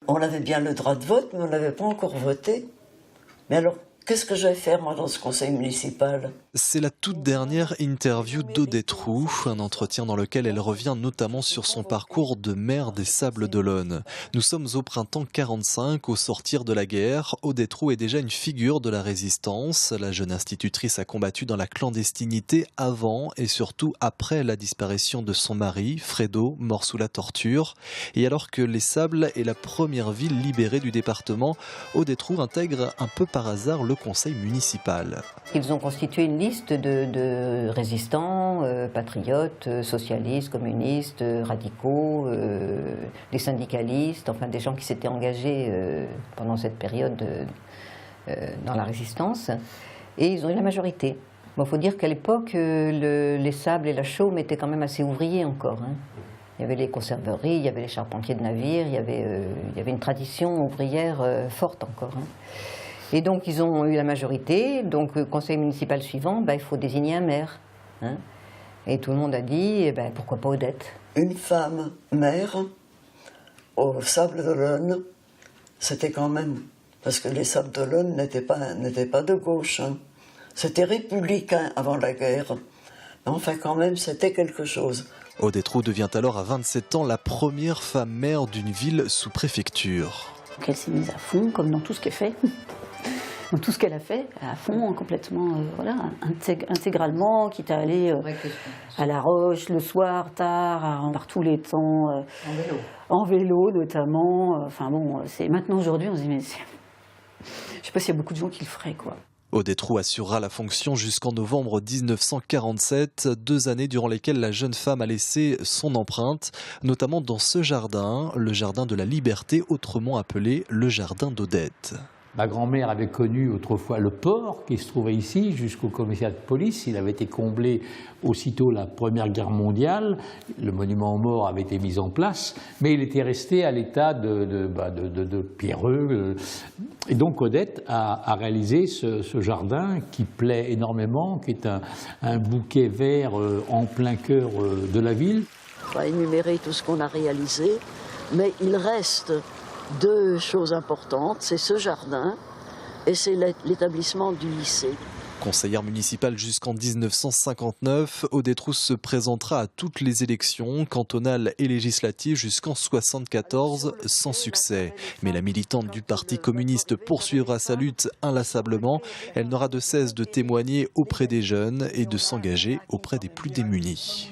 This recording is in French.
On avait bien le droit de vote, mais on n'avait pas encore voté. Mais alors, qu'est-ce que je vais faire, moi, dans ce conseil municipal? C'est la toute dernière interview d'Odette Roux, un entretien dans lequel elle revient notamment sur son parcours de maire des Sables d'Olonne. Nous sommes au printemps 45, au sortir de la guerre. Odette Roux est déjà une figure de la résistance. La jeune institutrice a combattu dans la clandestinité avant et surtout après la disparition de son mari, Fredo, mort sous la torture. Et alors que les Sables est la première ville libérée du département, Odette Roux intègre un peu par hasard le conseil municipal. Ils ont constitué une liste de résistants, patriotes, socialistes, communistes, radicaux, des syndicalistes, enfin des gens qui s'étaient engagés pendant cette période dans la résistance. Et ils ont eu la majorité. Bon, faut dire qu'à l'époque, les Sables et la Chaume étaient quand même assez ouvriers encore. Hein. Il y avait les conserveries, il y avait les charpentiers de navires, il y avait une tradition ouvrière forte encore. Hein. Et donc ils ont eu la majorité, donc le conseil municipal suivant, il faut désigner un maire. Hein. Et tout le monde a dit, pourquoi pas Odette? Une femme maire aux Sables d'Olonne, c'était quand même, parce que les Sables d'Olonne n'étaient pas de gauche. Hein. C'était républicain avant la guerre. Mais enfin quand même, c'était quelque chose. Odette Roux devient alors à 27 ans la première femme maire d'une ville sous préfecture. Elle s'est mise à fond, comme dans tout ce qu'elle fait. Dans tout ce qu'elle a fait, à fond, complètement, intégralement, quitte à aller à La Roche le soir, tard, par tous les temps. En vélo. En vélo, notamment. Enfin bon, c'est maintenant, aujourd'hui, on se dit, mais je ne sais pas s'il y a beaucoup de gens qui le feraient, quoi. Odette Roux assurera la fonction jusqu'en novembre 1947, 2 années durant lesquelles la jeune femme a laissé son empreinte, notamment dans ce jardin, le jardin de la Liberté, autrement appelé le jardin d'Odette. Ma grand-mère avait connu autrefois le port qui se trouvait ici jusqu'au commissariat de police. Il avait été comblé aussitôt la Première Guerre mondiale. Le monument aux morts avait été mis en place, mais il était resté à l'état de pierreux. Et donc Odette a réalisé ce jardin qui plaît énormément, qui est un bouquet vert en plein cœur de la ville. On va énumérer tout ce qu'on a réalisé, mais il reste 2 choses importantes, c'est ce jardin et c'est l'établissement du lycée. Conseillère municipale jusqu'en 1959, Odette Roux se présentera à toutes les élections, cantonales et législatives jusqu'en 1974, sans succès. Mais la militante du Parti communiste poursuivra sa lutte inlassablement. Elle n'aura de cesse de témoigner auprès des jeunes et de s'engager auprès des plus démunis.